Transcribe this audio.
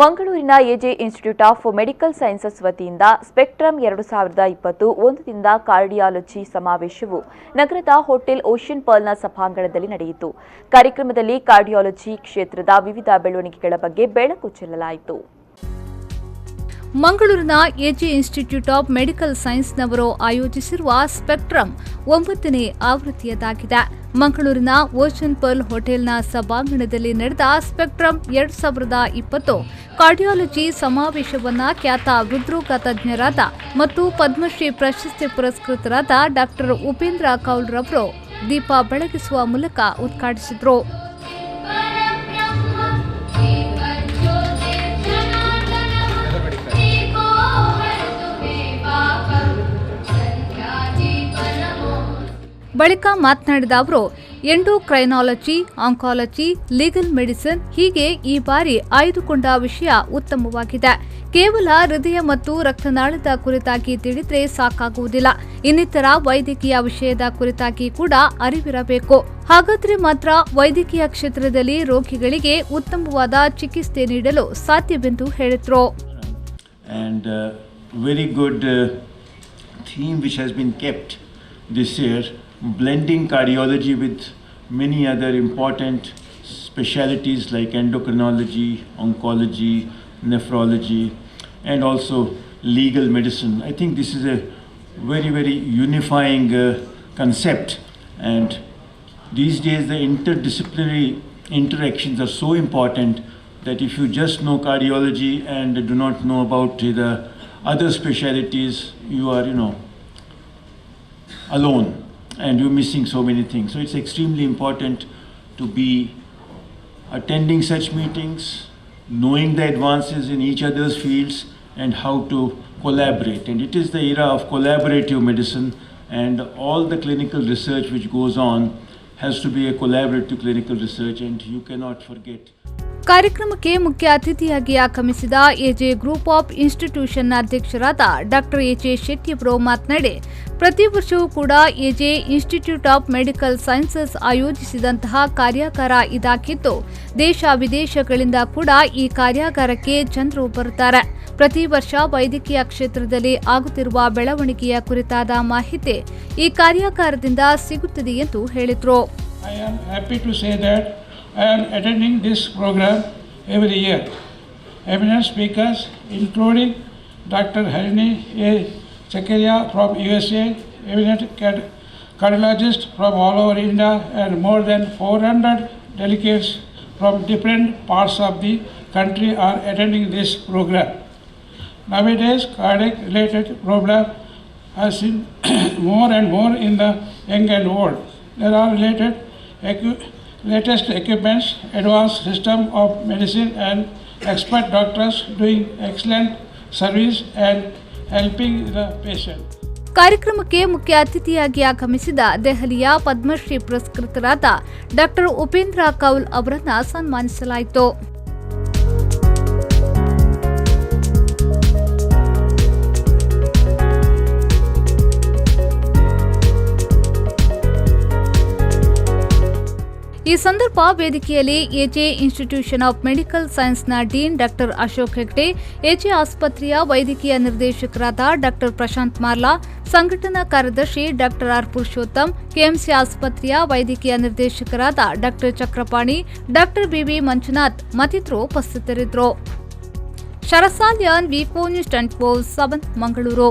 ಮಂಗಳೂರಿನ A J institute of medical sciences ವತಿಯಿಂದ spectrum 2020 ಒಂದರಿಂದ ಕಾರ್ಡಿಯಾಲಜಿ ಸಮಾವೇಶವು ನಗರದ ಹೋಟೆಲ್ ಓಷನ್ ಪರ್ಲ್ನ ಸಭಾಂಗಣದಲ್ಲಿ ನಡೆಯಿತು. ಕಾರ್ಯಕ್ರಮದಲ್ಲಿ ಕಾರ್ಡಿಯಾಲಜಿ ಕ್ಷೇತ್ರದ ವಿವಿಧ ಬೆಳವಣಿಗೆಗಳ ಬಗ್ಗೆ ಬೆಳಕು ಚೆಲ್ಲಲಾಯಿತು. ಮಂಗಳೂರಿನ ಎಜೆ ಇನ್ಸ್ಟಿಟ್ಯೂಟ್ ಆಫ್ ಮೆಡಿಕಲ್ ಸೈನ್ಸ್ನವರು ಆಯೋಜಿಸಿರುವ ಸ್ಪೆಕ್ಟ್ರಮ್ 9ನೇ ಆವೃತ್ತಿಯದಾಗಿದೆ. ಮಂಗಳೂರಿನ ಓಷನ್ ಪರ್ಲ್ ಹೋಟೆಲ್ನ ಸಭಾಂಗಣದಲ್ಲಿ ನಡೆದ ಸ್ಪೆಕ್ಟ್ರಮ್ 2020 ಕಾರ್ಡಿಯಾಲಜಿ ಸಮಾವೇಶವನ್ನು ಖ್ಯಾತ ಹೃದ್ರೋಗ ತಜ್ಞರಾದ ಮತ್ತು ಪದ್ಮಶ್ರೀ ಪ್ರಶಸ್ತಿ ಪುರಸ್ಕೃತರಾದ ಡಾ ಉಪೇಂದ್ರ ಕೌಲ್ ರವರು ದೀಪ ಬೆಳಗಿಸುವ ಮೂಲಕ ಉದ್ಘಾಟಿಸಿದರು. ಬಳಿಕ ಮಾತನಾಡಿದ ಅವರು ಎಂಡೋಕ್ರೈನಾಲಜಿ, ಆಂಕಾಲಜಿ, ಲೀಗಲ್ ಮೆಡಿಸಿನ್ ಹೀಗೆ ಈ ಬಾರಿ ಆಯ್ದುಕೊಂಡ ವಿಷಯ ಉತ್ತಮವಾಗಿದೆ. ಕೇವಲ ಹೃದಯ ಮತ್ತು ರಕ್ತನಾಳದ ಕುರಿತಾಗಿ ತಿಳಿದ್ರೆ ಸಾಕಾಗುವುದಿಲ್ಲ. ಇನ್ನಿತರ ವೈದ್ಯಕೀಯ ವಿಷಯದ ಕುರಿತಾಗಿ ಕೂಡ ಅರಿವಿರಬೇಕು. ಹಾಗಾದ್ರೆ ಮಾತ್ರ ವೈದ್ಯಕೀಯ ಕ್ಷೇತ್ರದಲ್ಲಿ ರೋಗಿಗಳಿಗೆ ಉತ್ತಮವಾದ ಚಿಕಿತ್ಸೆ ನೀಡಲು ಸಾಧ್ಯವೆಂದು ಹೇಳಿದರು. This year, blending cardiology with many other important specialties like endocrinology, oncology, nephrology, and also legal medicine. I think this is a very unifying concept, and these days the interdisciplinary interactions are so important that if you just know cardiology and do not know about the other specialties, you are, alone, and you're missing so many things. So it's extremely important to be attending such meetings, knowing the advances in each other's fields and how to collaborate. And it is the era of collaborative medicine, and all the clinical research which goes on has to be a collaborative clinical research, and you cannot forget. ಕಾರ್ಯಕ್ರಮಕ್ಕೆ ಮುಖ್ಯ ಅತಿಥಿಯಾಗಿ ಆಗಮಿಸಿದ AJ group of ಇನ್ಸ್ಟಿಟ್ಯೂಷನ್ನ ಅಧ್ಯಕ್ಷರಾದ ಡಾ AJ ಶೆಟ್ಟಿಯವರು ಮಾತನಾಡಿ, ಪ್ರತಿ ವರ್ಷವೂ ಕೂಡ AJ institute of medical sciences ಆಯೋಜಿಸಿದಂತಹ ಕಾರ್ಯಾಗಾರ ಇದಾಗಿದ್ದು, ದೇಶ ವಿದೇಶಗಳಿಂದ ಕೂಡ ಈ ಕಾರ್ಯಾಗಾರಕ್ಕೆ ಜನರು ಬರುತ್ತಾರೆ. ಪ್ರತಿ ವರ್ಷ ವೈದ್ಯಕೀಯ ಕ್ಷೇತ್ರದಲ್ಲಿ ಆಗುತ್ತಿರುವ ಬೆಳವಣಿಗೆಯ ಕುರಿತಾದ ಮಾಹಿತಿ ಈ ಕಾರ್ಯಾಗಾರದಿಂದ ಸಿಗುತ್ತದೆ ಎಂದು ಹೇಳಿದರು. I am attending this program every year. Eminent speakers including Dr. Harini A. Chakaria from USA, eminent cardiologists from all over India, and more than 400 delegates from different parts of the country are attending this program. Nowadays, cardiac related problem has seen more and more in the young and old. There are latest equipments, advanced system of medicine, and expert doctors doing excellent service and helping the patient. ಕಾರ್ಯಕ್ರಮಕ್ಕೆ ಮುಖ್ಯ ಅತಿಥಿಯಾಗಿ ಆಗಮಿಸಿದ ದೆಹಲಿಯ ಪದ್ಮಶ್ರೀ ಪುರಸ್ಕೃತರಾದ ಡಾ ಉಪೇಂದ್ರ ಕೌಲ್ ಅವರನ್ನು ಸನ್ಮಾನಿಸಲಾಯಿತು. ಈ ಸಂದರ್ಭ ವೇದಿಕೆಯಲ್ಲಿ ಎಜೆ ಇನ್ಸ್ಟಿಟ್ಯೂಷನ್ ಆಫ್ ಮೆಡಿಕಲ್ ಸೈನ್ಸ್ನ ಡೀನ್ ಡಾ ಅಶೋಕ್ ಹೆಗ್ಡೆ, ಎಜೆ ಆಸ್ಪತ್ರೆಯ ವೈದ್ಯಕೀಯ ನಿರ್ದೇಶಕರಾದ ಡಾ ಪ್ರಶಾಂತ್ ಮಾರ್ಲಾ, ಸಂಘಟನಾ ಕಾರ್ಯದರ್ಶಿ ಡಾ ಆರ್ ಪುರುಷೋತ್ತಮ್, ಕೆಎಂಸಿ ಆಸ್ಪತ್ರೆಯ ವೈದ್ಯಕೀಯ ನಿರ್ದೇಶಕರಾದ ಡಾ ಚಕ್ರಪಾಣಿ, ಡಾ ಬಿವಿ ಮಂಜುನಾಥ್ ಮತ್ತಿತರರು ಉಪಸ್ಥಿತರಿದ್ದರು. ಶರಸಾಲ್ಯಾನ್, ವಿ4 ನ್ಯೂಸ್ 24/7 ಮಂಗಳೂರು.